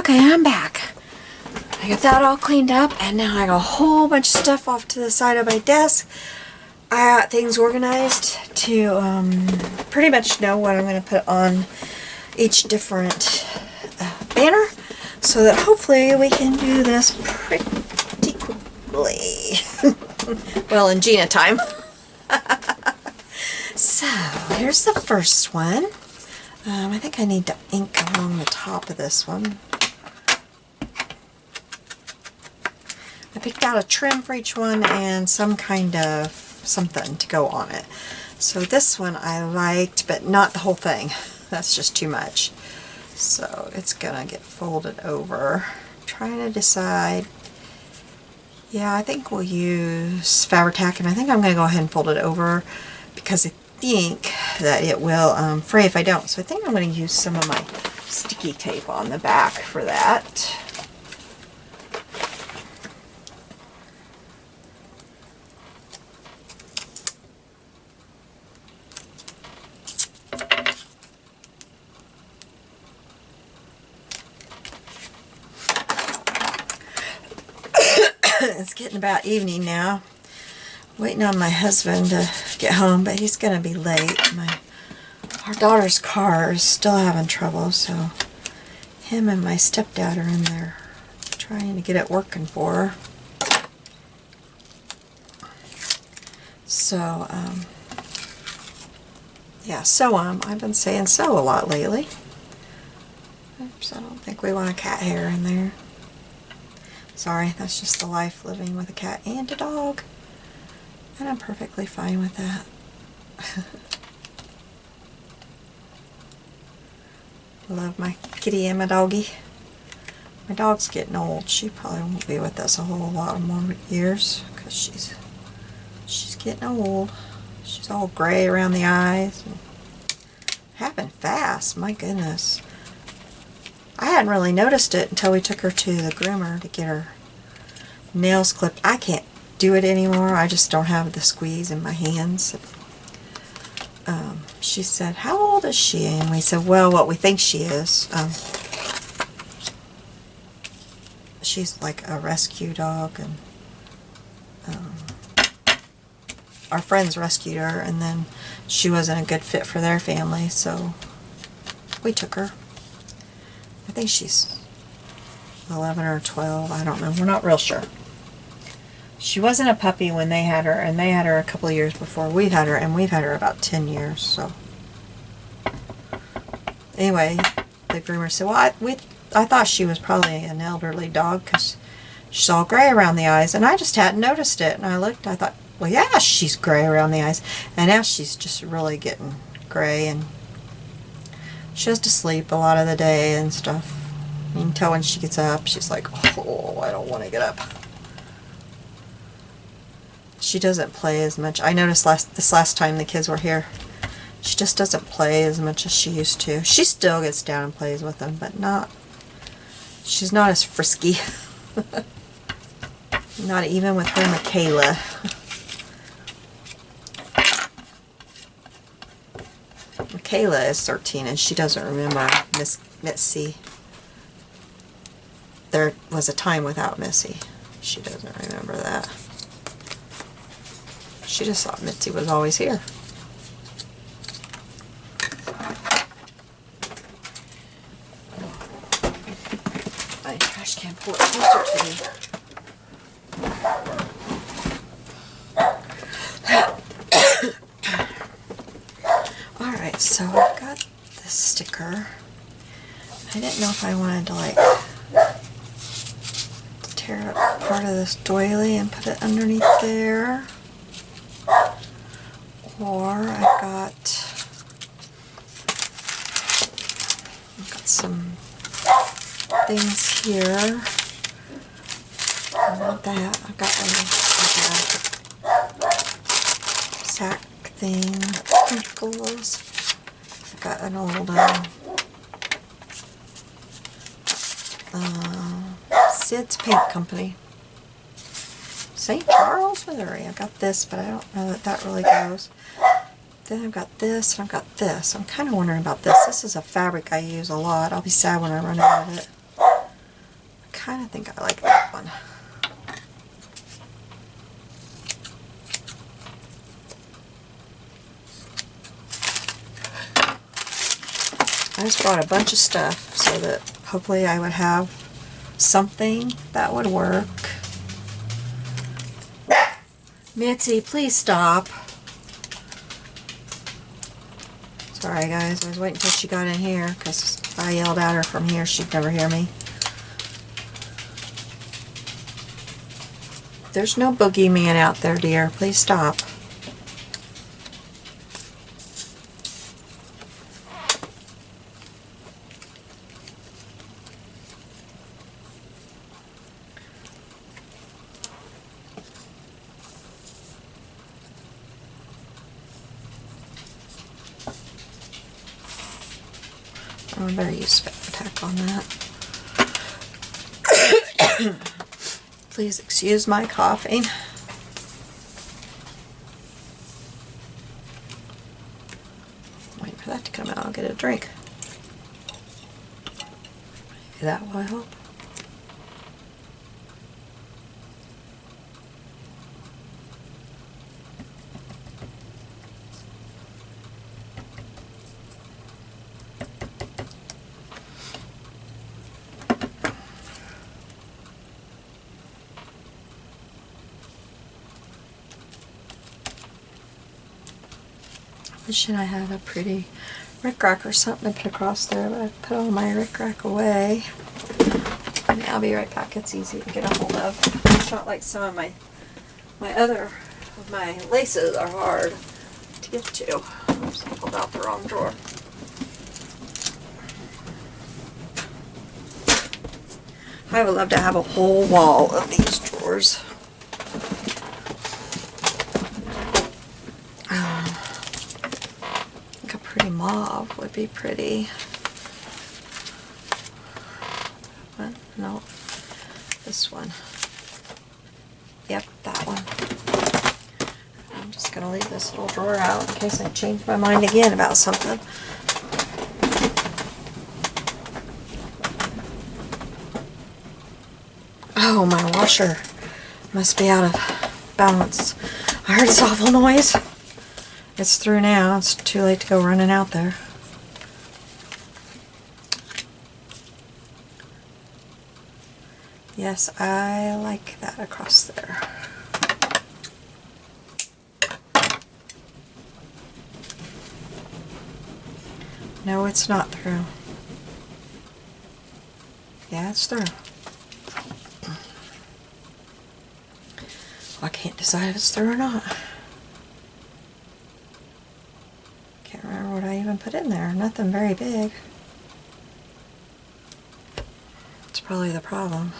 Okay, I'm back. I got that all cleaned up, and now I got a whole bunch of stuff off to the side of my desk. I got things organized to pretty much know what I'm going to put on each different banner, so that hopefully we can do this pretty quickly. Well, in Gina time. So, here's the first one. I think I need to ink along the top of this one. I picked out a trim for each one and some kind of something to go on it. So this one I liked, but not the whole thing. That's just too much. So it's gonna get folded over. I'm trying to decide. Yeah, I think we'll use Fabri-Tac, and I think I'm gonna go ahead and fold it over because I think that it will fray if I don't. So I think I'm going to use some of my sticky tape on the back for that. It's getting about evening now. Waiting on my husband to get home, but he's going to be late. Our daughter's car is still having trouble, so him and my stepdad are in there trying to get it working for her. So, yeah, I've been saying sew a lot lately. Oops, I don't think we want a cat hair in there. Sorry, that's just the life living with a cat and a dog. And I'm perfectly fine with that. Love my kitty and my doggy. My dog's getting old. She probably won't be with us a whole lot more years because she's getting old. She's all gray around the eyes. Happened fast, my goodness. I hadn't really noticed it until we took her to the groomer to get her nails clipped. I can't do it anymore. I just don't have the squeeze in my hands. She said, how old is she? And we said, well, what we think she is. She's like a rescue dog, and our friends rescued her, and then she wasn't a good fit for their family, so we took her. I think she's 11 or 12. I don't know. We're not real sure. She wasn't a puppy when they had her, and they had her a couple of years before we've had her, and we've had her about 10 years, so. Anyway, the groomer said, well, I thought she was probably an elderly dog because she's all gray around the eyes, and I just hadn't noticed it. And I looked, I thought, well, yeah, she's gray around the eyes. And now she's just really getting gray, and she has to sleep a lot of the day and stuff. You can tell when she gets up, she's like, oh, I don't want to get up. She doesn't play as much. I noticed this last time the kids were here, she just doesn't play as much as she used to. She still gets down and plays with them, but she's not as frisky. Not even with her Michaela. Michaela is 13 and she doesn't remember Miss Mitzi. There was a time without Missy. She doesn't remember that. She just thought Mitzi was always here. My trash can, pull it closer to me. Alright, so I've got this sticker. I didn't know if I wanted to like tear up part of this doily and put it underneath there. Or I've got some things here. I want that. I've got like a sack thing, crinkles. I've got an old Sid's Paint Company. St. Charles, Missouri. I got this, but I don't know that that really goes. Then I've got this, and I've got this. I'm kind of wondering about this. This is a fabric I use a lot. I'll be sad when I run out of it. kind of think I like that one. I just brought a bunch of stuff so that hopefully I would have something that would work. Mitzi, please stop. Sorry guys, I was waiting until she got in here because if I yelled at her from here, she'd never hear me. There's no boogeyman out there, dear. Please stop. I better use spit tack on that. Please excuse my coughing. Wait for that to come out. I'll get a drink. Maybe that will help. Wishing I had a pretty rickrack or something to put across there, but I put all my rickrack away. And I'll be right back. It's easy to get a hold of. It's not like some of my laces are hard to get to. Oops, I pulled out the wrong drawer. I would love to have a whole wall of these drawers. Mauve would be pretty. But no, this one. Yep, that one. I'm just going to leave this little drawer out in case I change my mind again about something. Oh, my washer must be out of balance. I heard this awful noise. It's through now. It's too late to go running out there. Yes, I like that across there. No, it's not through. Yeah, it's through. Well, I can't decide if it's through or not. Can't remember what I even put in there. Nothing very big. It's probably the problem.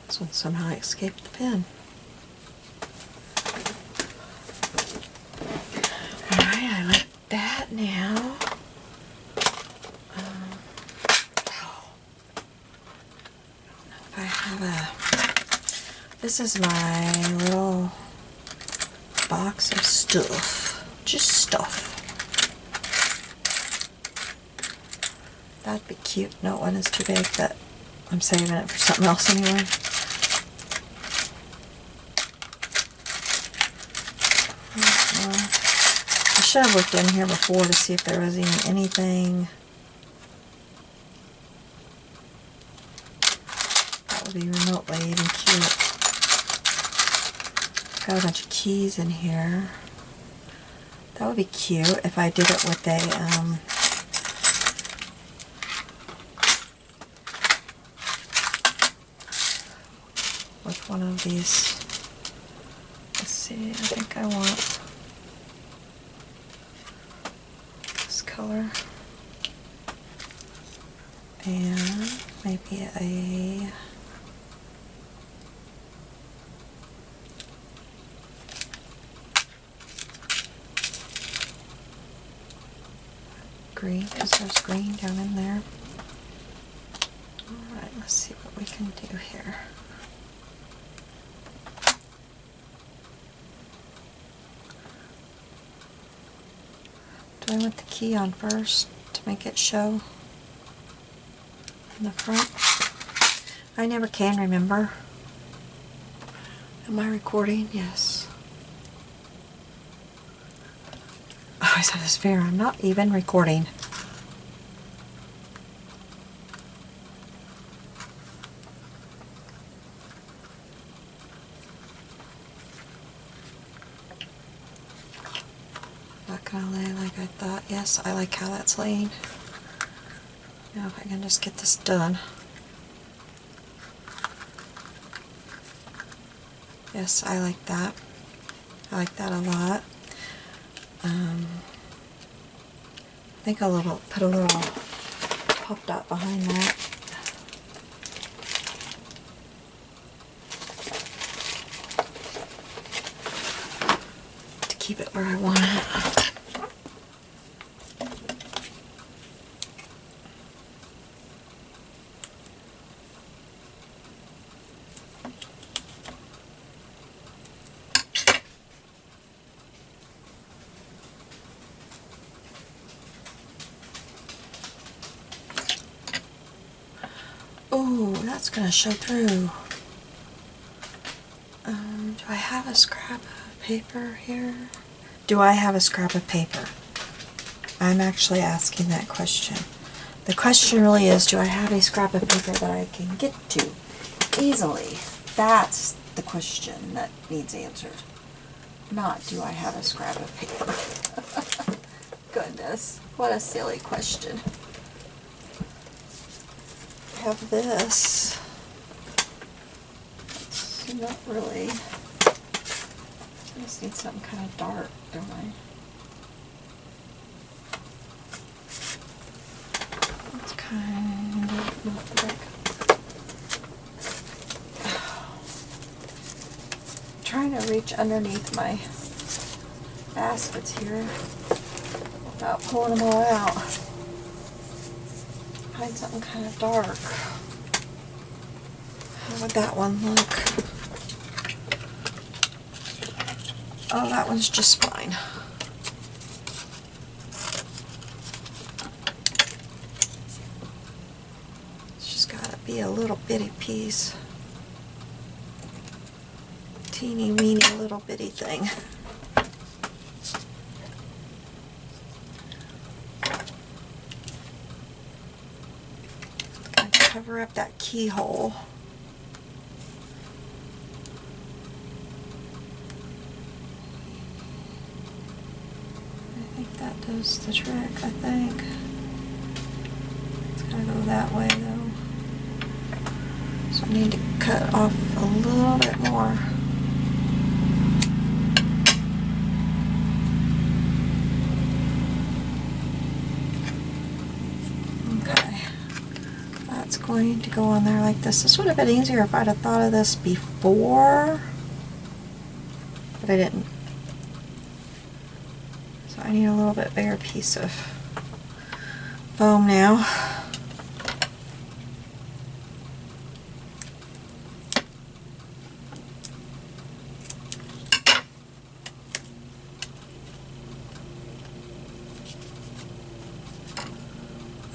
This one somehow escaped the pen. Now, if I have this is my little box of stuff, just stuff. That'd be cute. No, one is too big, but I'm saving it for something else anyway. I should have looked in here before to see if there was even anything that would be remotely even cute. Got a bunch of keys in here. That would be cute if I did it with a with one of these. Let's see, I think I want color and maybe a green because there's green down in there. Alright, let's see what we can do here. Do I want the key on first to make it show in the front? I never can remember. Am I recording? Yes. Oh, I said this fair. I'm not even recording. Not gonna lay like I thought. Yes, I like how that's laying. Now if I can just get this done. Yes, I like that. I like that a lot. I think I'll put a little pop dot behind that. To keep it where I want it. Oh, that's going to show through. Do I have a scrap of paper here? Do I have a scrap of paper? I'm actually asking that question. The question really is, do I have a scrap of paper that I can get to easily? That's the question that needs answered. Not, do I have a scrap of paper? Goodness, what a silly question. I have this. It's not really. I just need something kind of dark, don't I? It's kind of not the I'm trying to reach underneath my baskets here without pulling them all out. Find something kind of dark. How would that one look? Oh, that one's just fine. It's just gotta be a little bitty piece. Teeny weeny little bitty thing. Gonna cover up that keyhole. That does the trick, I think. It's gotta go that way though. So I need to cut off a little bit more. Okay. That's going to go on there like this. This would have been easier if I'd have thought of this before, but I didn't. I need a little bit bigger piece of foam now.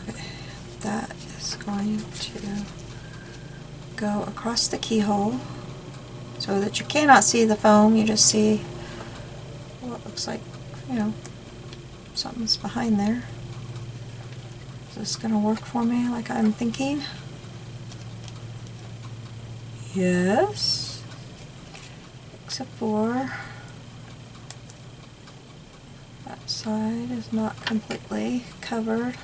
Okay, that is going to go across the keyhole so that you cannot see the foam, you just see what looks like, you know, something's behind there. Is this going to work for me like I'm thinking? Yes. Except for that side is not completely covered.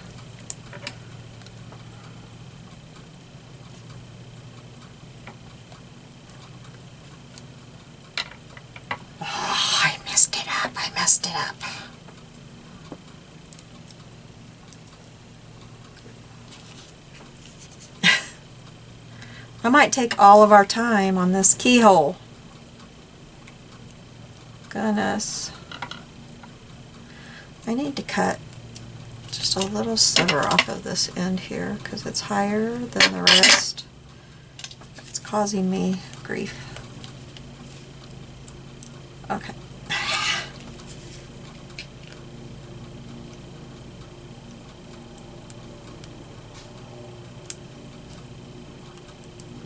Oh, I messed it up. I messed it up. I might take all of our time on this keyhole. Goodness. I need to cut just just a little sliver off of this end here because it's higher than the rest. It's causing me grief. Okay.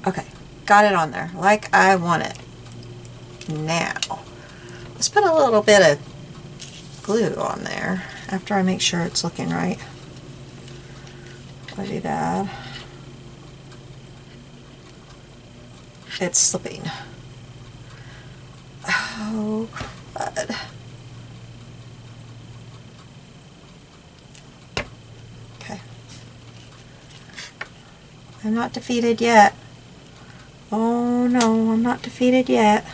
Okay, got it on there like I want it. Now, let's put a little bit of glue on there after I make sure it's looking right. Pretty bad. It's slipping. Oh, crud. Okay. I'm not defeated yet. Oh no, I'm not defeated yet.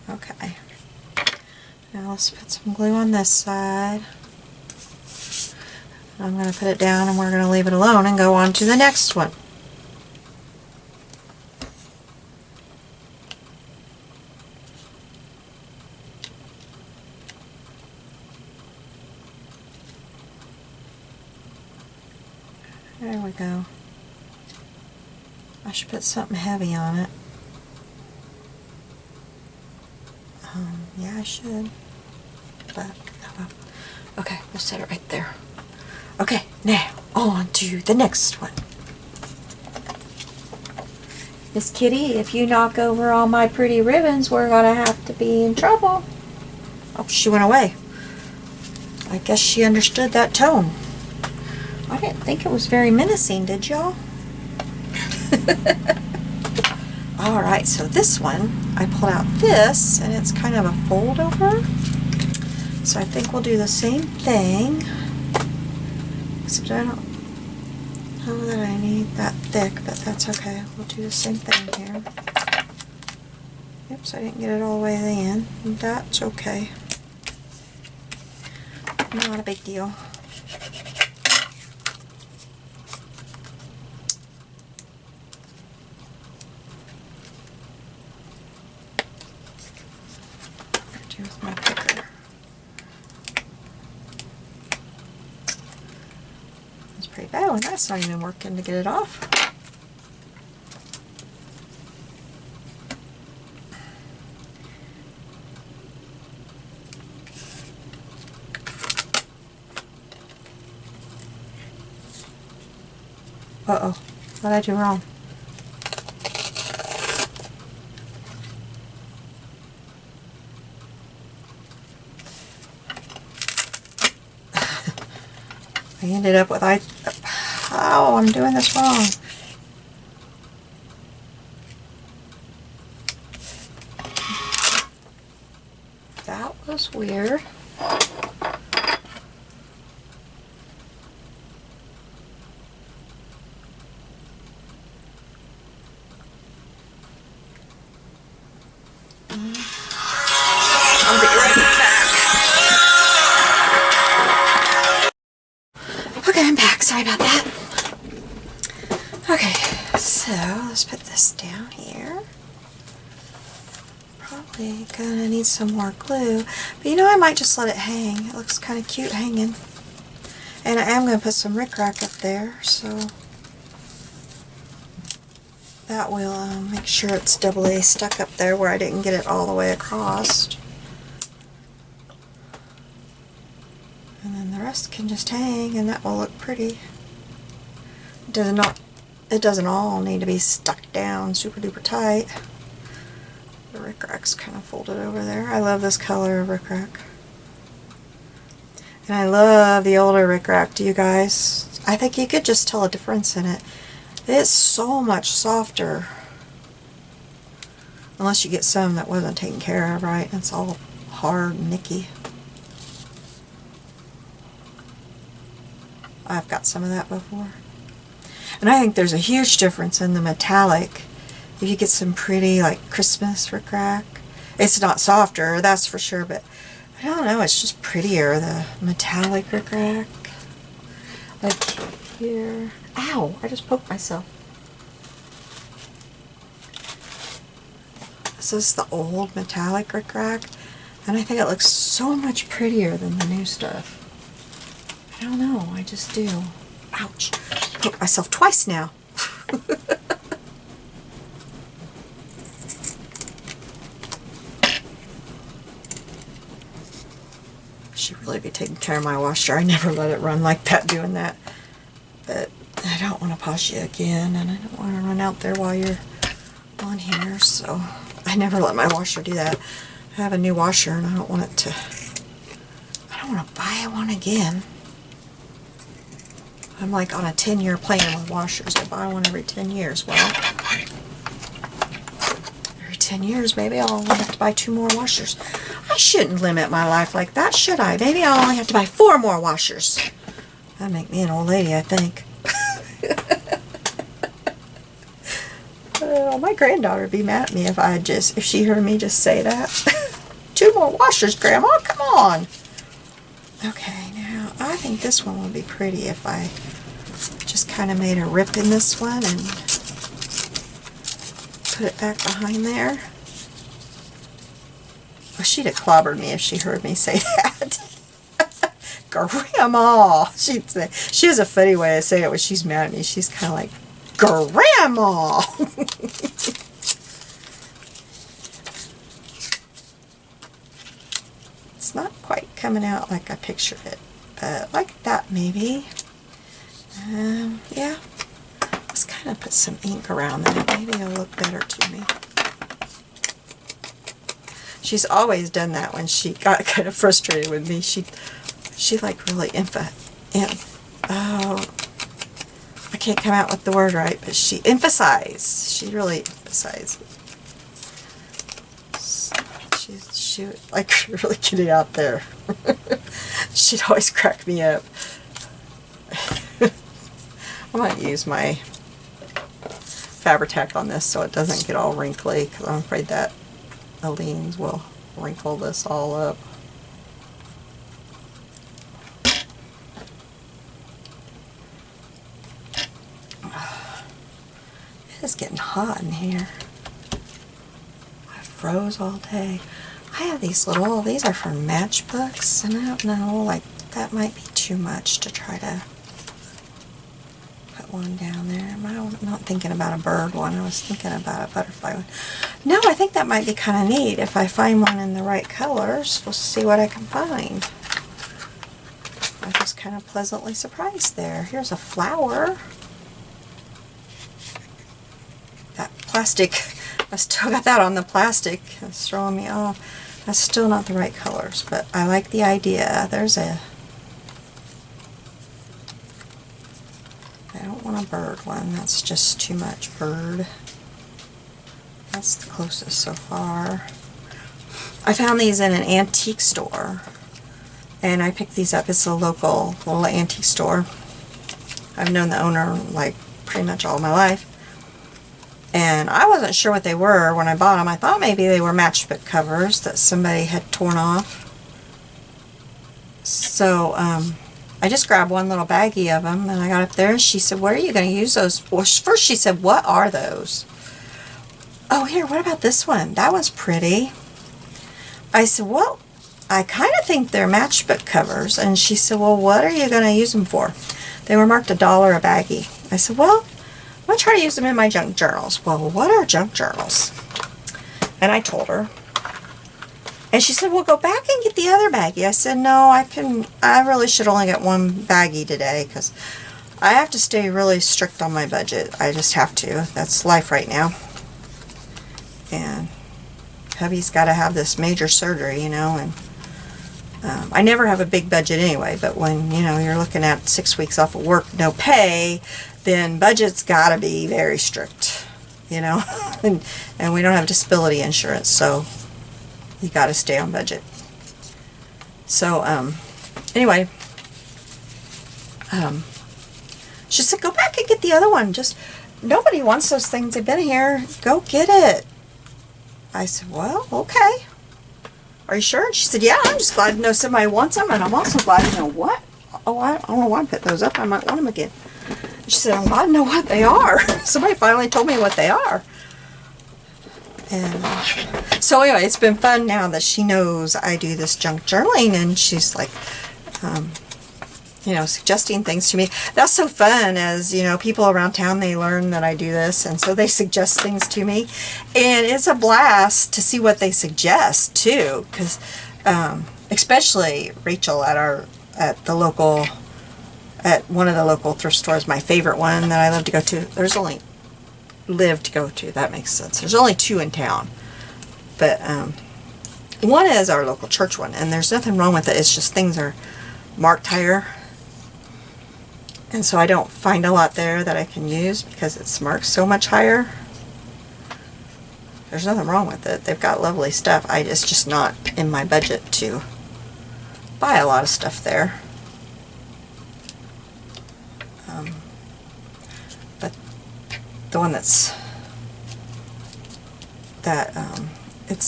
Okay. Now let's put some glue on this side. I'm going to put it down and we're going to leave it alone and go on to the next one. There we go. I should put something heavy on it. Yeah, I should. But, oh well. Okay, we'll set it right there. Okay, now on to the next one. Miss Kitty, if you knock over all my pretty ribbons, we're gonna have to be in trouble. Oh, she went away. I guess she understood that tone. I didn't think it was very menacing, did y'all? Alright, so this one, I pulled out this, and it's kind of a fold over. So I think we'll do the same thing. Except I don't know that I need that thick, but that's okay. We'll do the same thing here. Oops, I didn't get it all the way to the end. That's okay. Not a big deal. With my picker. It's pretty bad when that's not even working to get it off. Uh-oh, what did I do wrong? I ended up with, oh, I'm doing this wrong. That was weird. I'll be right back. Okay, I'm back. Sorry about that. Okay, so let's put this down here. Probably gonna need some more glue, but you know, I might just let it hang. It looks kind of cute hanging. And I am gonna put some rickrack up there, so that will make sure it's double A stuck up there where I didn't get it all the way across. And then the rest can just hang, and that will look pretty. It doesn't all need to be stuck down super duper tight. The rickrack's kind of folded over there. I love this color of rickrack. And I love the older rickrack. Do you guys? I think you could just tell a difference in it. It's so much softer. Unless you get some that wasn't taken care of right. It's all hard and nicky. I've got some of that before. And I think there's a huge difference in the metallic. If you get some pretty, like, Christmas rickrack. It's not softer, that's for sure, but I don't know, it's just prettier, the metallic rickrack. Like here. Ow! I just poked myself. This is the old metallic rickrack. And I think it looks so much prettier than the new stuff. I don't know, I just do. Ouch. Poked myself twice now. Should really be taking care of my washer. I never let it run like that doing that. But I don't want to pause you again, and I don't want to run out there while you're on here, so I never let my washer do that. I have a new washer and I don't want it to, I don't want to buy one again. I'm like on a 10-year plan with washers. I buy one every 10 years. Well, every 10 years maybe I'll only have to buy 2 more washers. I shouldn't limit my life like that, should I? Maybe I'll only have to buy 4 more washers. That'd make me an old lady, I think. My granddaughter would be mad at me if she heard me just say that. 2 more washers, Grandma, come on. Okay, now I think this one would be pretty if I just kind of made a rip in this one and put it back behind there. Well, she'd have clobbered me if she heard me say that. Grandma, she'd say. She has a funny way of saying it when she's mad at me. She's kind of like, Grandma. It's not quite coming out like I pictured it, but like that maybe. Yeah, let's kind of put some ink around that. Maybe it'll look better to me. She's always done that when she got kind of frustrated with me. She like really I can't come out with the word right, but she emphasized. She really emphasized. She would like really get it out there. She'd always crack me up. I might use my Fabri-Tac on this so it doesn't get all wrinkly, because I'm afraid that Aleene's will wrinkle this all up. It's getting hot in here. I froze all day. I have these these are from matchbooks, and I don't know, like, that might be too much to try to put one down there. I'm not thinking about a bird one, I was thinking about a butterfly one. No, I think that might be kind of neat. If I find one in the right colors, we'll see what I can find. I was just kind of pleasantly surprised there. Here's a flower. That plastic, I still got that on the plastic. It's throwing me off. That's still not the right colors, but I like the idea. There's a, I don't want a bird one. That's just too much bird. That's the closest so far. I found these in an antique store, and I picked these up. It's a local little antique store. I've known the owner like pretty much all my life. And I wasn't sure what they were when I bought them. I thought maybe they were matchbook covers that somebody had torn off. So I just grabbed one little baggie of them, and I got up there and she said, what are you going to use those for? First she said, what are those? Oh, here, what about this one? That one's pretty. I said, well, I kind of think they're matchbook covers. And she said, well, what are you going to use them for? They were marked $1 a baggie. I said, well, I'm going to try to use them in my junk journals. Well, what are junk journals? And I told her. And she said, well, go back and get the other baggie. I said, no, I really should only get one baggie today, because I have to stay really strict on my budget. I just have to. That's life right now. And hubby's got to have this major surgery, you know, and I never have a big budget anyway, but when, you know, you're looking at 6 weeks off of work, no pay, then budget's got to be very strict, you know, and we don't have disability insurance, so you got to stay on budget. So, anyway, she said, go back and get the other one. Just, nobody wants those things. They've been here. Go get it. I said, well, okay. Are you sure? And she said, yeah, I'm just glad to know somebody wants them, and I'm also glad to know what. Oh, I don't know why I put those up. I might want them again. She said, I'm glad to know what they are. Somebody finally told me what they are. And so anyway, it's been fun now that she knows I do this junk journaling, and she's like, you know, suggesting things to me. That's so fun, as, you know, people around town, they learn that I do this, and so they suggest things to me. And it's a blast to see what they suggest, too, because especially Rachel at the local, at one of the local thrift stores, my favorite one that I love to go to. There's only, live to go to, that makes sense. There's only 2 in town. But one is our local church one, and there's nothing wrong with it. It's just things are marked higher. And so I don't find a lot there that I can use because it's marked so much higher. There's nothing wrong with it. They've got lovely stuff. It's just not in my budget to buy a lot of stuff there. But the one it's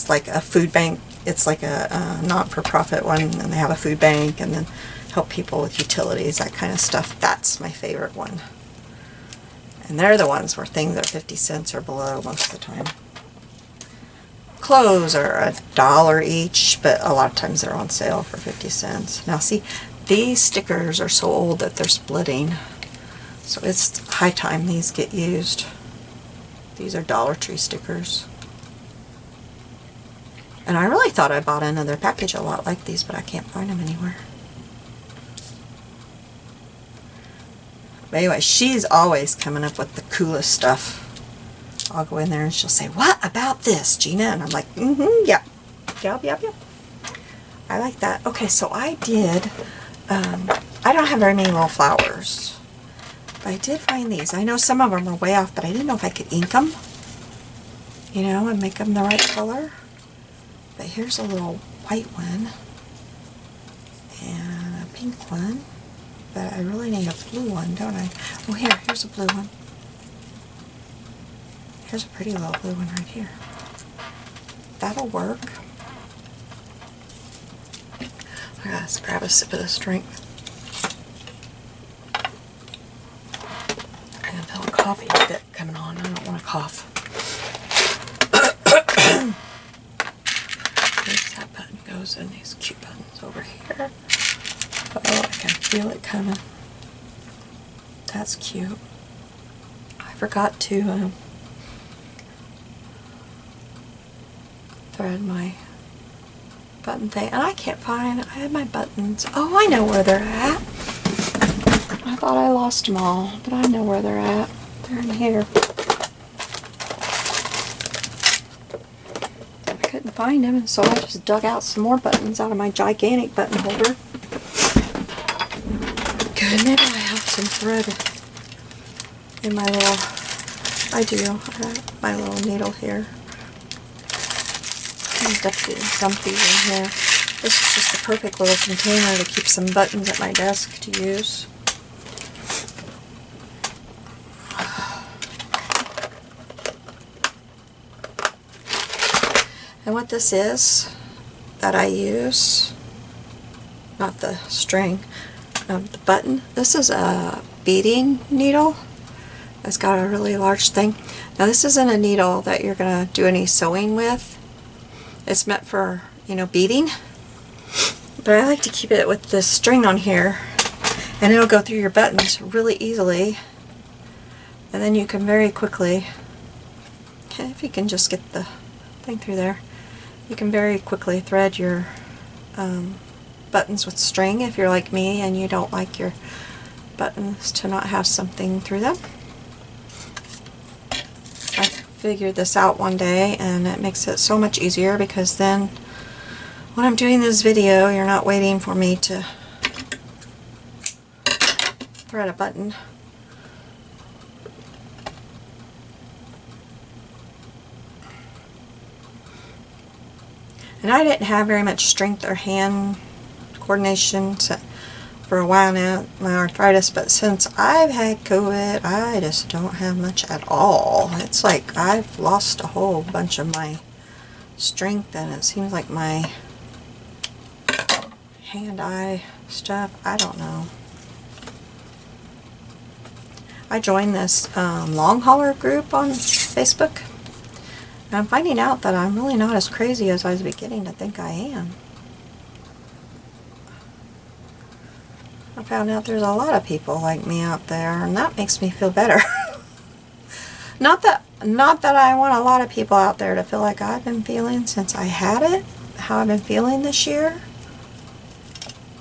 like a food bank. It's like a not-for-profit one, and they have a food bank, and then help people with utilities, that kind of stuff. That's my favorite one. And they're the ones where things are 50 cents or below most of the time. Clothes are $1 each, but a lot of times they're on sale for 50 cents. Now see, these stickers are so old that they're splitting. So it's high time these get used. These are Dollar Tree stickers. And I really thought I bought another package a lot like these, but I can't find them anywhere. But anyway, she's always coming up with the coolest stuff. I'll go in there and she'll say, "What about this, Gina?" And I'm like, yep. Yep. I like that. Okay, so I did, I don't have very many little flowers. But I did find these. I know some of them are way off, but I didn't know if I could ink them, you know, and make them the right color. But here's a little white one and a pink one. But I really need a blue one, don't I? Oh, here's a blue one. Here's a pretty little blue one right here. That'll work. I gotta grab a sip of this drink. I can feel a coffee fit coming on. I don't want to cough. That button goes in these cute buttons over here. Oh, I can feel it coming. That's cute. I forgot to thread my button thing, and I can't find, I had my buttons. Oh, I know where they're at. I thought I lost them all, but I know where they're at. They're in here. I couldn't find them, and so I just dug out some more buttons out of my gigantic button holder. Good, maybe I have some thread in my little, I do, my little needle here. I've got some these in here. This is just the perfect little container to keep some buttons at my desk to use. And what this is that I use, not the string, the button. This is a beading needle. It's got a really large thing. Now this isn't a needle that you're going to do any sewing with. It's meant for, you know, beading. But I like to keep it with this string on here, and it'll go through your buttons really easily. And then you can very quickly, if you can just get the thing through there, you can very quickly thread your buttons with string if you're like me and you don't like your buttons to not have something through them. I figured this out one day, and it makes it so much easier because then when I'm doing this video, you're not waiting for me to thread a button. And I didn't have very much strength or hand coordination for a while now, my arthritis, but since I've had COVID, I just don't have much at all. It's like I've lost a whole bunch of my strength, and it seems like my hand-eye stuff, I don't know. I joined this long hauler group on Facebook. I'm finding out that I'm really not as crazy as I was beginning to think I am. I found out there's a lot of people like me out there, and that makes me feel better. Not that I want a lot of people out there to feel like I've been feeling since I had it, how I've been feeling this year.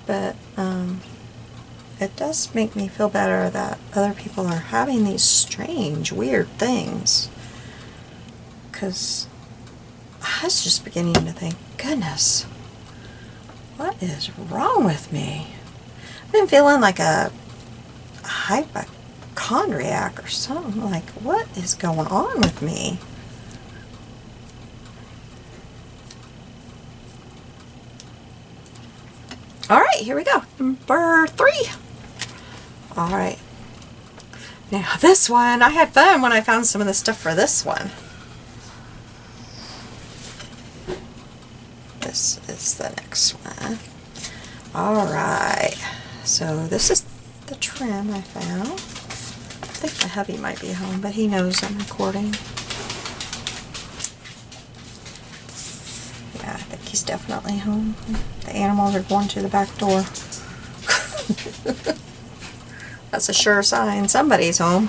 But it does make me feel better that other people are having these strange, weird things. Because I was just beginning to think, goodness, what is wrong with me? I've been feeling like a hypochondriac or something. Like, what is going on with me? Alright, here we go. Number 3. Alright. Now this one, I had fun when I found some of the stuff for this one. This is the next one. Alright. So this is the trim I found. I think my hubby might be home, but he knows I'm recording. Yeah, I think he's definitely home. The animals are going to the back door. That's a sure sign somebody's home.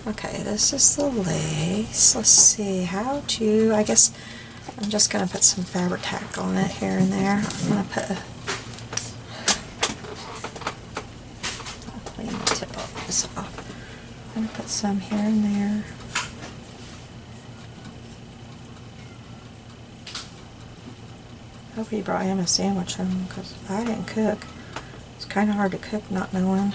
Okay, this is the lace. Let's see how to, I guess I'm just going to put some fabric tack on it here and there. I'm going to put a, I'll clean the tip of this off. I'm going to put some here and there. I hope he brought him a sandwich home because I didn't cook. It's kind of hard to cook not knowing.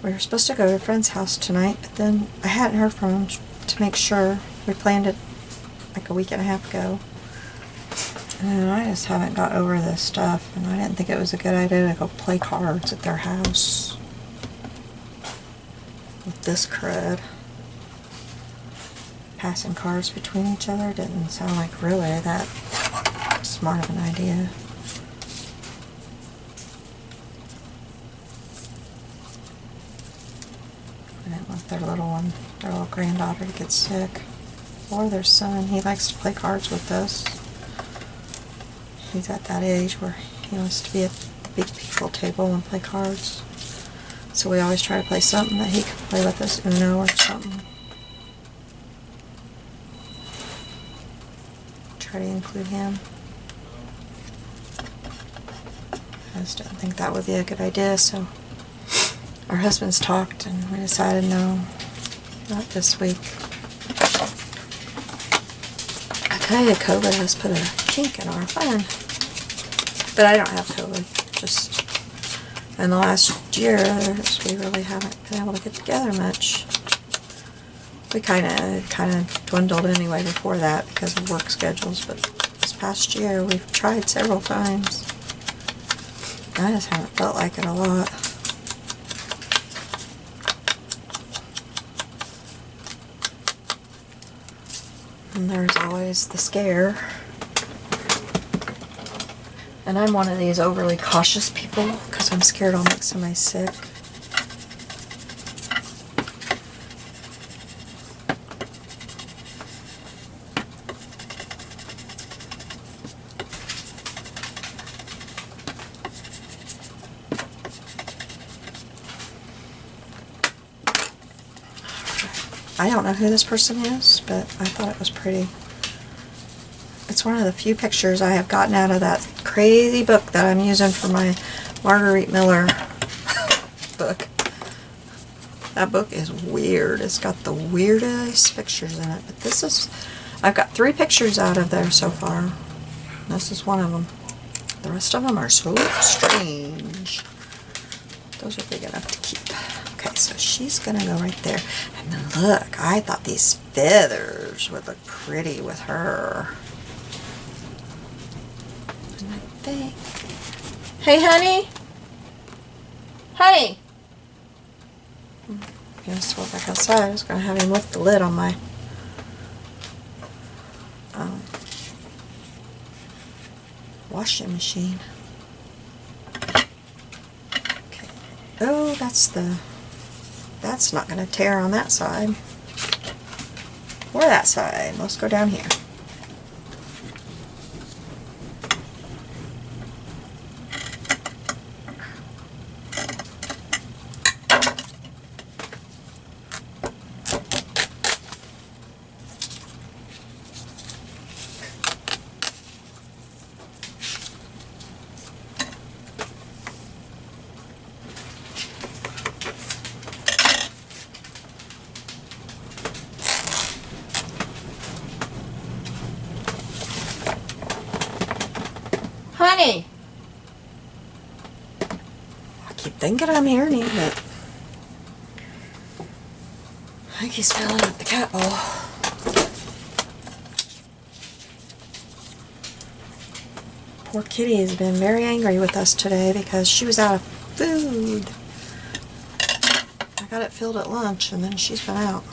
We were supposed to go to a friend's house tonight, but then I hadn't heard from him to make sure. We planned it like a week and a half ago. And I just haven't got over this stuff, and I didn't think it was a good idea to go play cards at their house with this crud. Passing cards between each other didn't sound like really that smart of an idea. I didn't want their little granddaughter to get sick. Or their son. He likes to play cards with us. He's at that age where he wants to be at the big people table and play cards. So we always try to play something that he can play with us, Uno or something. Try to include him. I just didn't think that would be a good idea, so our husbands talked and we decided no, not this week. I tell you, COVID has put a kink in our fun. But I don't have COVID. Just in the last year, we really haven't been able to get together much. We kind of dwindled anyway before that because of work schedules, but this past year we've tried several times. I just haven't felt like it a lot. And there's always the scare. And I'm one of these overly cautious people because I'm scared I'll make somebody sick. I don't know who this person is, but I thought it was pretty. It's one of the few pictures I have gotten out of that crazy book that I'm using for my Marguerite Miller book. That book is weird. It's got the weirdest pictures in it. But this is, I've got 3 pictures out of there so far. This is one of them. The rest of them are so strange. Those are big enough to keep. Okay, so she's going to go right there. And then look, I thought these feathers would look pretty with her. And I think... Hey, honey? Honey! I'm going to swap back outside. I was going to have him lift the lid on my... washing machine. Okay. Oh, that's not going to tear on that side. or that side. Let's go down here. Honey! I keep thinking I'm hearing him, but I think he's filling up the cat bowl. Poor kitty has been very angry with us today because she was out of food. I got it filled at lunch and then she's been out.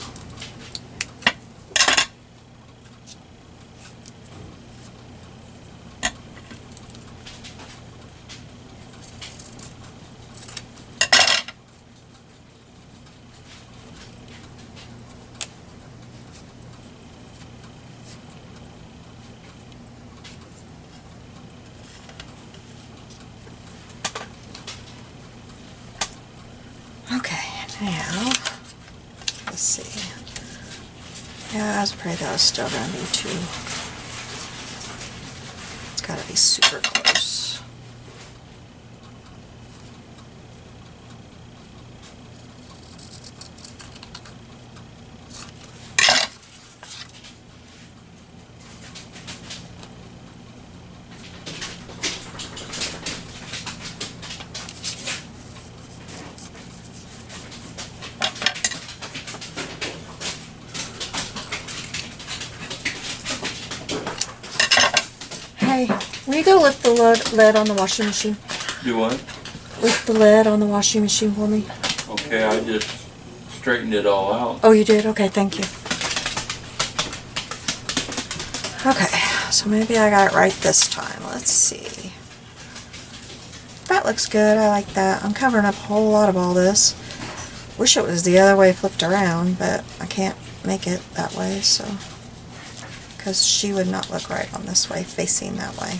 Okay, now, let's see. Yeah, I was afraid that was still going to be too, it's got to be super close. Hey, will you go lift the lid on the washing machine? Do what? Lift the lid on the washing machine for me. Okay, I just straightened it all out. Oh, you did? Okay, thank you. Okay, so maybe I got it right this time. Let's see. That looks good. I like that. I'm covering up a whole lot of all this. Wish it was the other way flipped around, but I can't make it that way, so. Because she would not look right on this way, facing that way.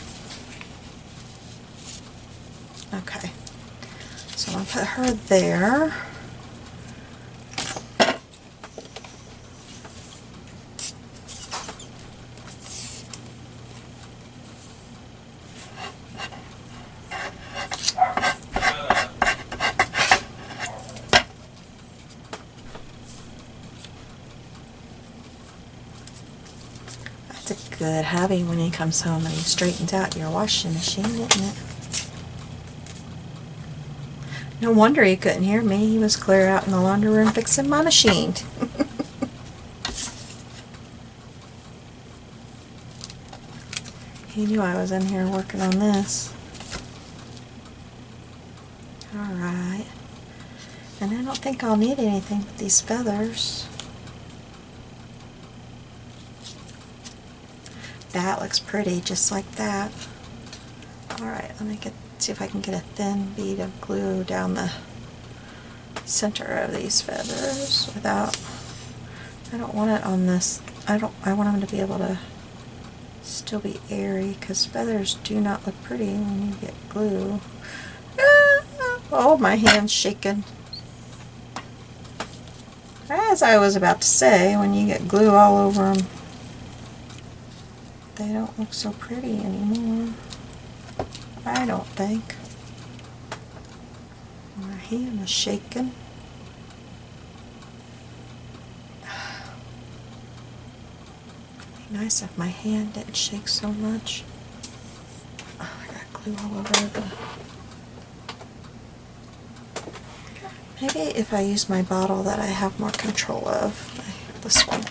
Okay. So I'm going to put her there. That's a good hubby when he comes home and he straightens out your washing machine, isn't it? No wonder he couldn't hear me. He was clear out in the laundry room fixing my machine. He knew I was in here working on this. Alright. And I don't think I'll need anything with these feathers. That looks pretty, just like that. Alright, let me see if I can get a thin bead of glue down the center of these feathers without, I don't want it on this, I want them to be able to still be airy, because feathers do not look pretty when you get glue. Oh, my hand's shaking. As I was about to say, when you get glue all over them, they don't look so pretty anymore. I don't think. My hand is shaking. It'd be nice if my hand didn't shake so much. Oh, I got glue all over the... Maybe if I use my bottle that I have more control of. This one.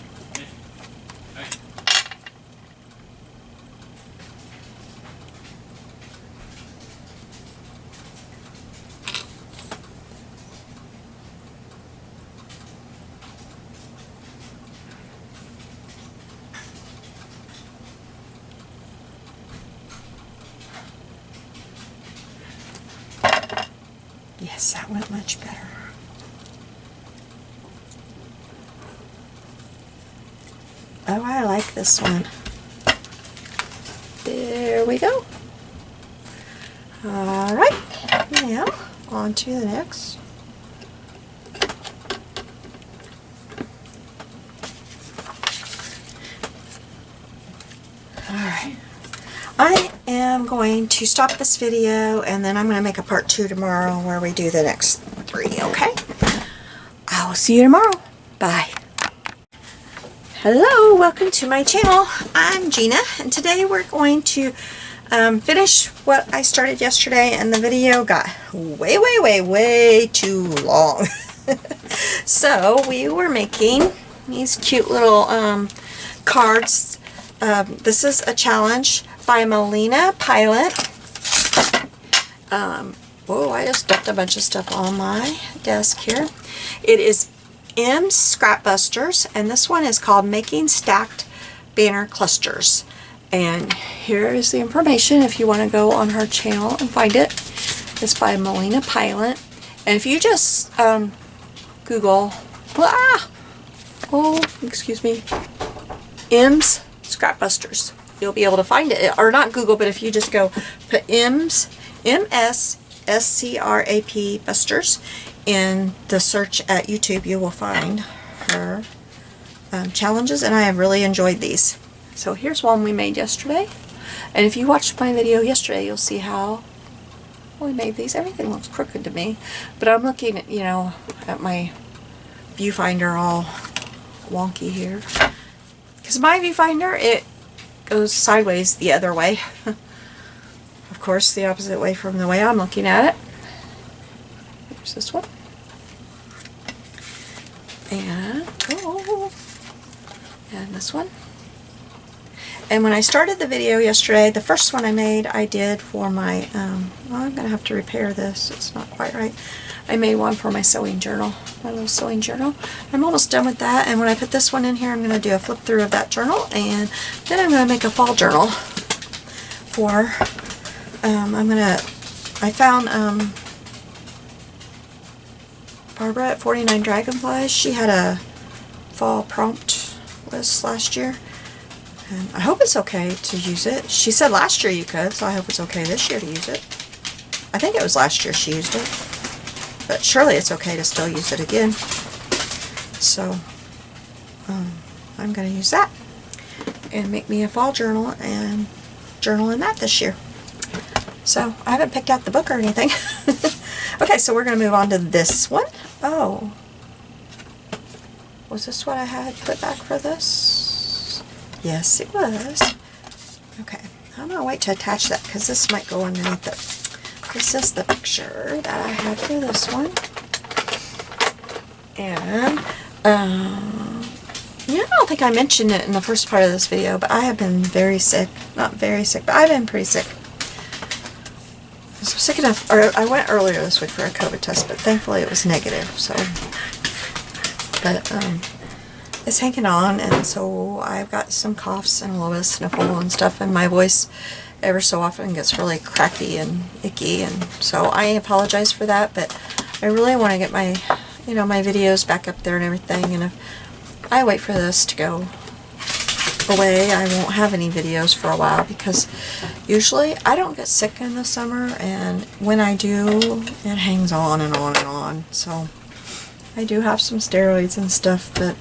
Yes, that went much better. this one. There we go. Alright, now on to the next. Alright, I am going to stop this video and then I'm going to make a part 2 tomorrow where we do the next 3, okay? I will see you tomorrow. Bye. Hello, welcome to my channel. I'm Gina and today we're going to finish what I started yesterday, and the video got way too long. So we were making these cute little cards. This is a challenge by Melina Pilot. Whoa, I just dumped a bunch of stuff on my desk here. It is M's Scrap Busters, and this one is called Making Stacked Banner Clusters. And here is the information if you want to go on her channel and find it. It's by Melina Pilot. And if you just Google, excuse me, M's Scrap Busters, you'll be able to find it. Or not Google, but if you just go put M's, M-S-S-C-R-A-P Busters in the search at YouTube, you will find her challenges, and I have really enjoyed these. So here's one we made yesterday, and if you watched my video yesterday, you'll see how we made these. Everything looks crooked to me, but I'm looking at, at my viewfinder all wonky here, because my viewfinder, it goes sideways the other way. Of course, the opposite way from the way I'm looking at it. Here's this one. And, and this one. And when I started the video yesterday, the first one I made, I did for my, well, I'm going to have to repair this. It's not quite right. I made one for my sewing journal, my little sewing journal. I'm almost done with that. And when I put this one in here, I'm going to do a flip through of that journal. And then I'm going to make a fall journal for, I found, Barbara at 49 Dragonflies. She had a fall prompt list last year. And I hope it's okay to use it. She said last year you could, so I hope it's okay this year to use it. I think it was last year she used it. But surely it's okay to still use it again. So, I'm going to use that. And make me a fall journal and journal in that this year. So, I haven't picked out the book or anything. Okay, so we're going to move on to this one. Oh. Was this what I had put back for this? Yes, it was. Okay, I'm going to wait to attach that because this might go underneath it. This is the picture that I had for this one. And, I don't think I mentioned it in the first part of this video, but I have been very sick. Not very sick, but I've been pretty sick. I was sick enough, or I went earlier this week for a COVID test, but thankfully it was negative, so. But, it's hanging on, and so I've got some coughs and a little bit of sniffle and stuff, and my voice ever so often gets really cracky and icky, and so I apologize for that, but I really want to get my, my videos back up there and everything, and if I wait for this to go away, I won't have any videos for a while, because usually I don't get sick in the summer, and when I do, it hangs on and on and on, so I do have some steroids and stuff, but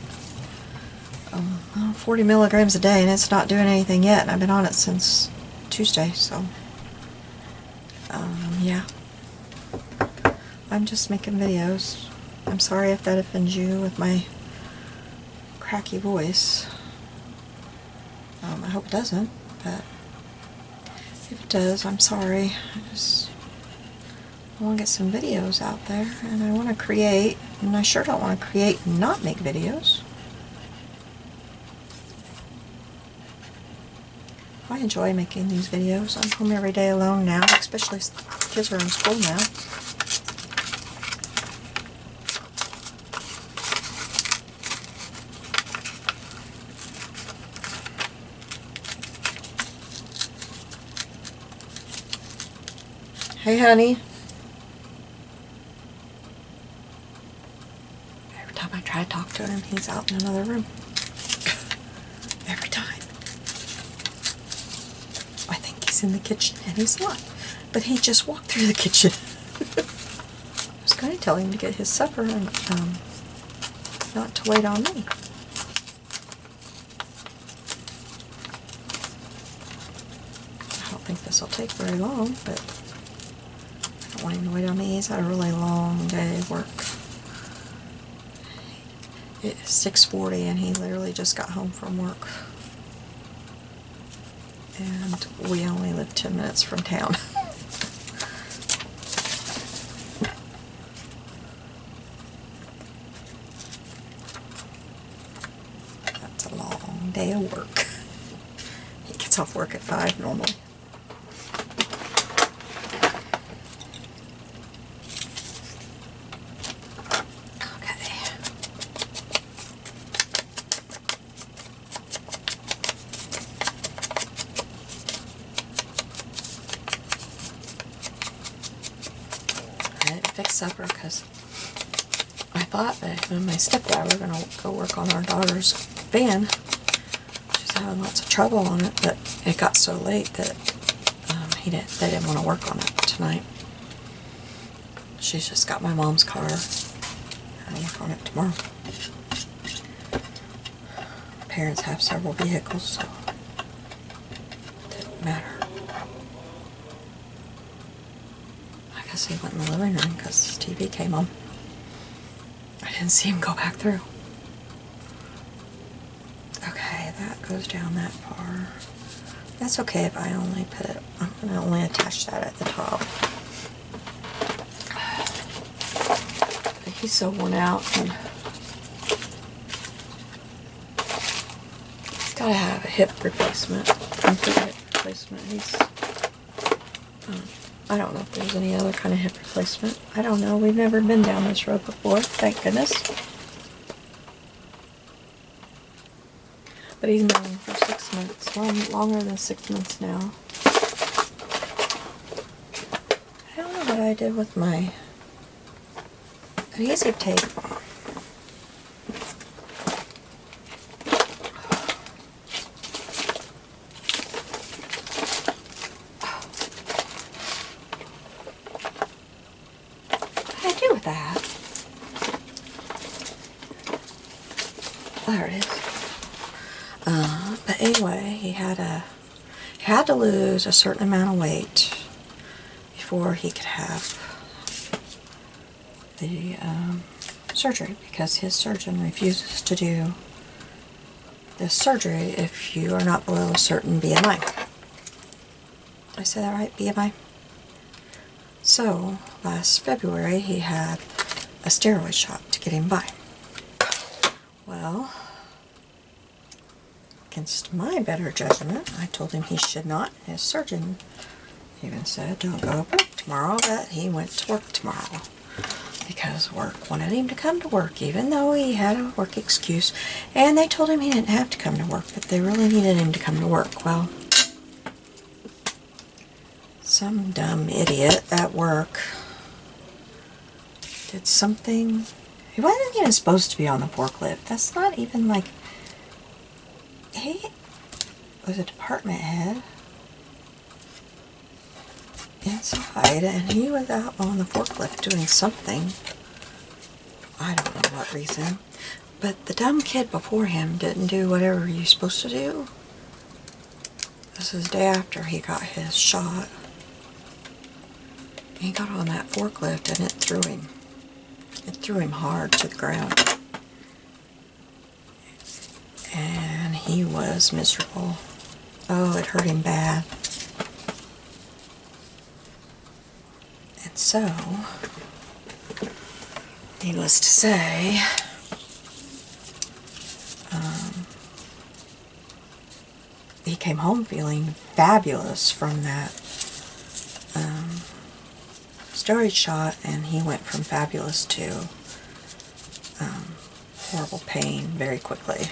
40 milligrams a day, and it's not doing anything yet, and I've been on it since Tuesday, so yeah, I'm just making videos. I'm sorry if that offends you with my cracky voice. I hope it doesn't, but if it does, I'm sorry. I want to get some videos out there, and I want to create, and I sure don't want to create and not make videos. I enjoy making these videos. I'm home every day alone now, especially kids are in school now. Hey, honey. Every time I try to talk to him, he's out in another room. Every time. he's in the kitchen, and he's not. But he just walked through the kitchen. I was going to tell him to get his supper and not to wait on me. I don't think this will take very long, but I don't want him to wait on me. He's had a really long day of work. It's 6:40 and he literally just got home from work. And we only live 10 minutes from town. That's a long day of work. He gets off work at 5 normally. Fix supper because I thought that him and my stepdad were going to go work on our daughter's van. She's having lots of trouble on it, but it got so late that they didn't want to work on it tonight. She's just got my mom's car and I'll work on it tomorrow. My parents have several vehicles, so it didn't matter. I guess he went in the living room because the TV came on. I didn't see him go back through. Okay, that goes down that far. That's okay if I only put it, I'm going to only attach that at the top. But he's so worn out and he's got to have a hip replacement. Complete hip replacement. I don't know if there's any other kind of hip replacement. I don't know. We've never been down this road before, thank goodness. But he's been for 6 months, longer than 6 months now. I don't know what I did with my adhesive tape. With that. There it is. But anyway, he had to lose a certain amount of weight before he could have the surgery, because his surgeon refuses to do this surgery if you are not below a certain BMI. Did I say that right? BMI? So, last February, he had a steroid shot to get him by. Well, against my better judgment, I told him he should not. His surgeon even said, don't go to work tomorrow, but he went to work tomorrow because work wanted him to come to work, even though he had a work excuse. And they told him he didn't have to come to work, but they really needed him to come to work. Well, some dumb idiot at work did something. He wasn't even supposed to be on the forklift. That's not even like... He was a department head inside, and he was out on the forklift doing something. I don't know what reason. But the dumb kid before him didn't do whatever you're supposed to do. This is the day after he got his shot. He got on that forklift and it threw him. It threw him hard to the ground. And he was miserable. Oh, it hurt him bad. And so, needless to say, he came home feeling fabulous from that steroid shot, and he went from fabulous to horrible pain very quickly.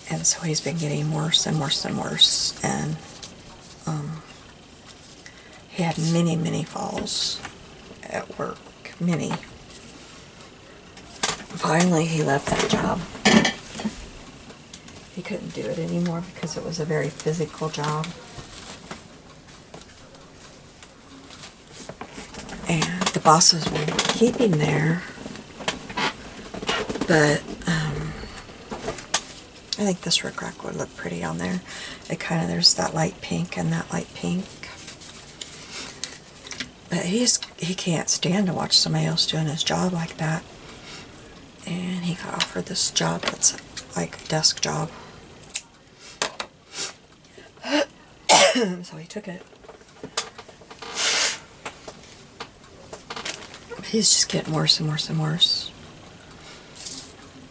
And so he's been getting worse and worse and worse, and he had many, many falls at work, many. Finally, he left that job. he couldn't do it anymore because it was a very physical job. And the bosses wanted to keep him there, but I think this rickrack would look pretty on there. It kind of, there's that light pink and that light pink. But he can't stand to watch somebody else doing his job like that. And he got offered this job that's like a desk job. So he took it. He's just getting worse and worse and worse.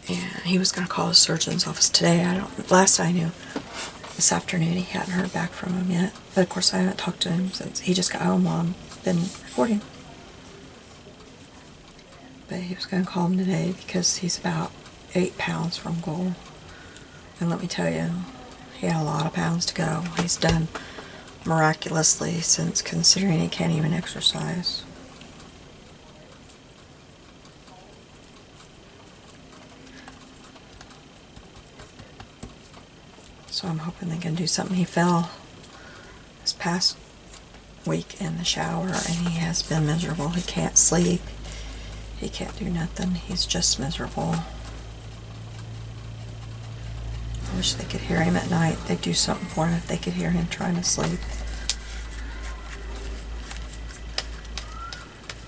And he was going to call his surgeon's office today. Last I knew, this afternoon, he hadn't heard back from him yet. But of course I haven't talked to him since he just got home while I've been recording. But he was going to call him today because he's about 8 pounds from goal. And let me tell you, he had a lot of pounds to go. He's done miraculously since, considering he can't even exercise. So I'm hoping they can do something. He fell this past week in the shower and he has been miserable. He can't sleep. He can't do nothing. He's just miserable. I wish they could hear him at night. They'd do something for him if they could hear him trying to sleep.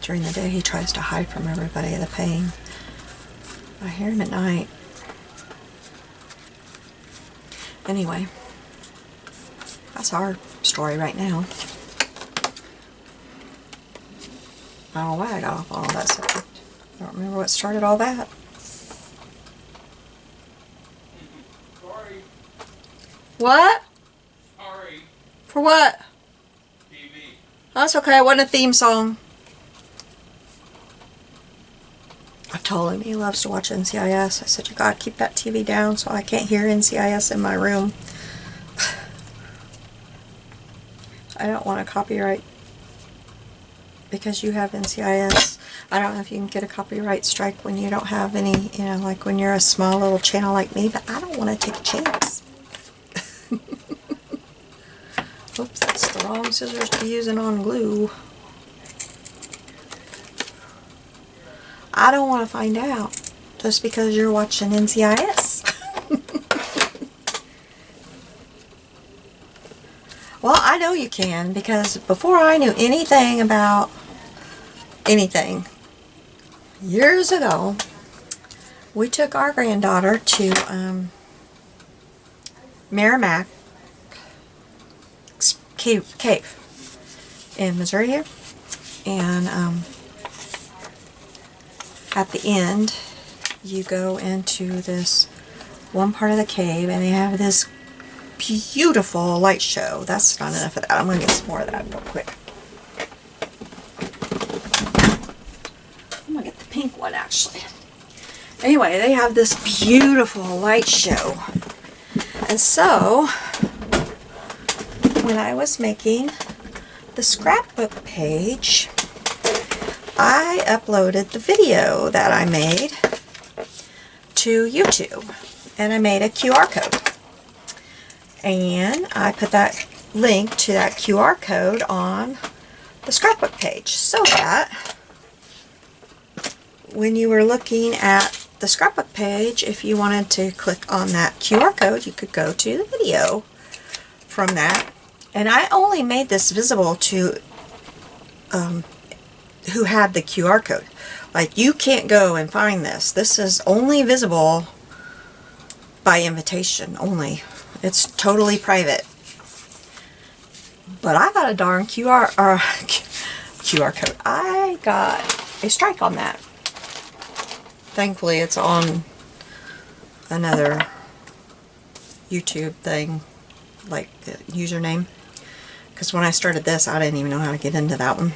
During the day he tries to hide from everybody the pain. I hear him at night. Anyway, that's our story right now. I don't know why I got off on all that subject. I don't remember what started all that. Sorry. What? Sorry. For what? TV. That's okay. It wasn't a theme song. I've told him he loves to watch NCIS. I said, you gotta keep that TV down so I can't hear NCIS in my room. I don't want a copyright because you have NCIS. I don't know if you can get a copyright strike when you don't have any, you know, like when you're a small little channel like me, but I don't want to take a chance. Oops, that's the wrong scissors to be using on glue. I don't want to find out just because you're watching NCIS. Well, I know you can, because before I knew anything about anything, years ago, we took our granddaughter to Merrimack Cave in Missouri here, and at the end you go into this one part of the cave and they have this beautiful light show. That's not enough of that. I'm going to get some more of that real quick. I'm going to get the pink one actually. Anyway, they have this beautiful light show. And so, when I was making the scrapbook page, I uploaded the video that I made to YouTube. And I made a QR code. And I put that link to that QR code on the scrapbook page so that when you were looking at the scrapbook page, if you wanted to click on that QR code, you could go to the video from that. And I only made this visible to who had the QR code. Like, you can't go and find this. This is only visible by invitation only. It's totally private. But I got a darn QR code. I got a strike on that. Thankfully, it's on another YouTube thing, like the username. Because when I started this, I didn't even know how to get into that one.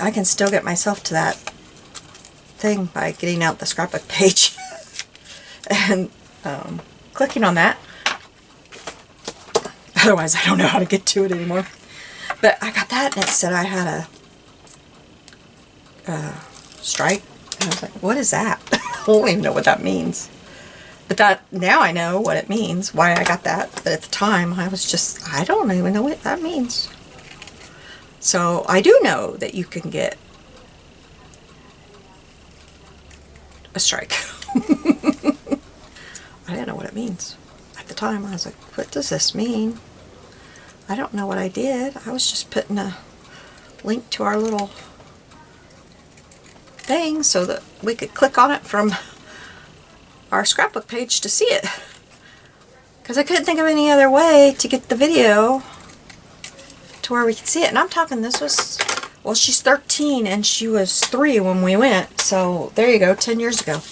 I can still get myself to that thing by getting out the scrapbook page and clicking on that. Otherwise, I don't know how to get to it anymore. But I got that, and it said I had a strike. And I was like, what is that? I don't even know what that means. But now I know what it means, why I got that. But at the time, I was just, I don't even know what that means. So I do know that you can get a strike. I didn't know what it means. At the time, I was like, what does this mean? I don't know what I did. I was just putting a link to our little thing so that we could click on it from our scrapbook page to see it. Because I couldn't think of any other way to get the video to where we could see it. And I'm talking, this was, well, she's 13 and she was 3 when we went. So there you go, 10 years ago.